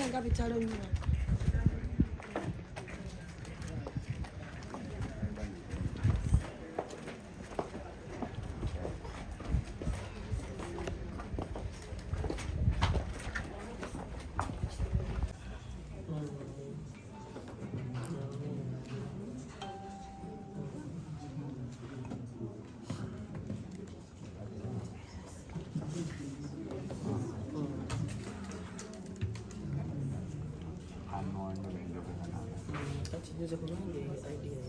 nga bitalo nnyo. Use a idea.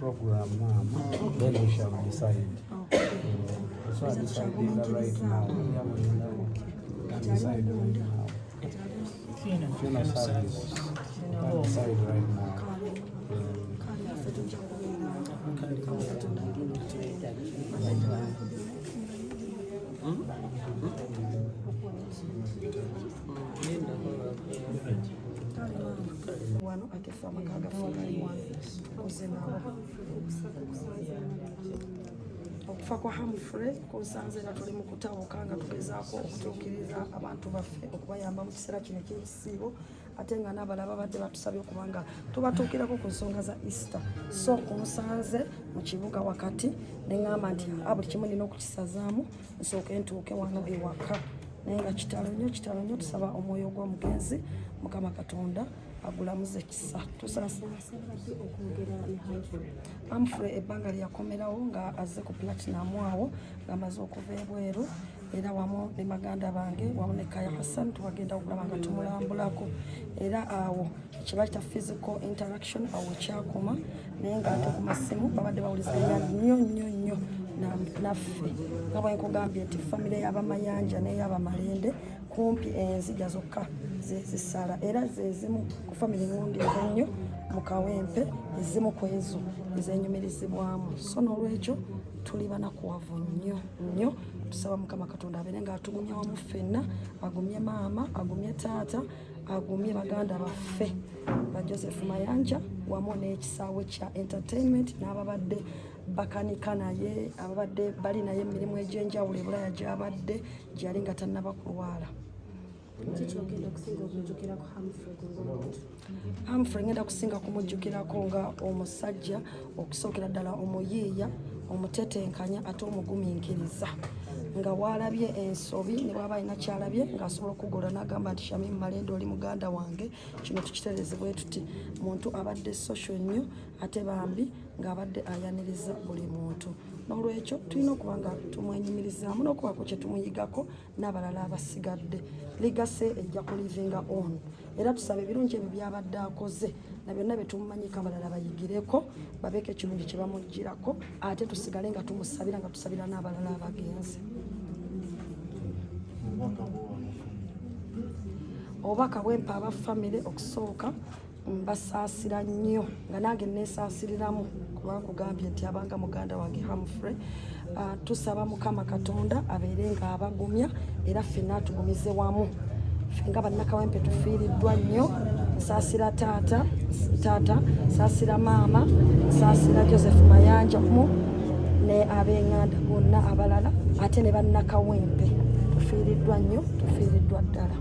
Program now, then we shall decide. So I decided right now. Decide right now. Funeral service. Can't decide right now. Wano akefa Maka okufa kwa Humphrey kusanze nga tuli mu kutabuka nga tugezaako okutuukiriza abantu baffe okubayamba mu kiseera kino eky'ekisiibo ate nga n'abalala badde batusabye okuba nga tubatuukirako ku nsonga za Easter. So kunsanze mu kibuga wakati ne ŋŋamba nti buli kimu nina okukisazaamu nsooke ntuuke wano ewaka naye nga kitalo nnyo tusaba omwoyo gw'omugenzi Mukama Katonda agulamuze kisa. Humphrey ebbanga lyakomerawo nga azze ku platinum awo ng'amaze okuva ebweru era wamu ne baganda bange wamu ne Kaya Hassan tubagenda okulaba nga tumulambulako era awo kibakita physical interaction awo kyakoma naye ng'ate ku masimu babadde bawulizanya nnyo naffe nga bwe nkugambye nti famire y'abamayanja n'ey'aba Malende kumpi enzija zokka zisala era zezimu ku famire ngundi ennyo mu Kawempe ezimu ku ezo ezeenyumirizibwamu. So n'olwekyo tuli banakuwavu nnyo tusaba Mukama Katonda abeere ng'atugumya wamu ffenna, agumye maama, agumye taata, agumye baganda baffe ba Joseph Mayanja wamu n'ekisaawe kya entertainment n'ababadde bakanika naye ababadde bali naye emirimu egy'enjawulo ebulaya gy'abadde gyali nga tannaba kulwala. Humphrey ngenda kusinga kumujjukirako nga omusajja okusookera ddala omuyiiya omutetenkanya ate omugumiikiriza nga waalabye ensobi ne bw'aba alina kyalabye ng'asobola okugola n'agamba nti Shamim Malende oli muganda wange kino tukitereeze bwe tuti muntu abadde social nnyo ate bambi ng'abadde ayaniriza buli muntu. N'olwekyo tulina okuba nga tumwenyumirizaamu n'okubaako kye tumuyigako n'abalala abasigadde. Legacy ejja kulivinga on era tusaba ebirungi ebyo byabadde akoze na byonna bye tumumanyiko abalala bayigireko babeeko ekirungi kye bamugirako ate tusigale nga tumusabira nga tusabira n'abalala abagenzi. Obubaka bwempa aba famire okusooka mbasaasira nnyo nga nange neesaasiriramu kuba nkugambye nti abanga muganda wange Humphrey. Tusaba Mukama Katonda abeere nga abagumya era ffenna atugumize wamu. Ffe nga bannakawempe tufiiriddwa nnyo. Nsaasira taata, nsaasira maama, nsaasira Joseph Mayanja ne ab'enganda bonna abalala ate ne bannakawempe. Tufiiriddwa nnyo, tufiiriddwa ddala.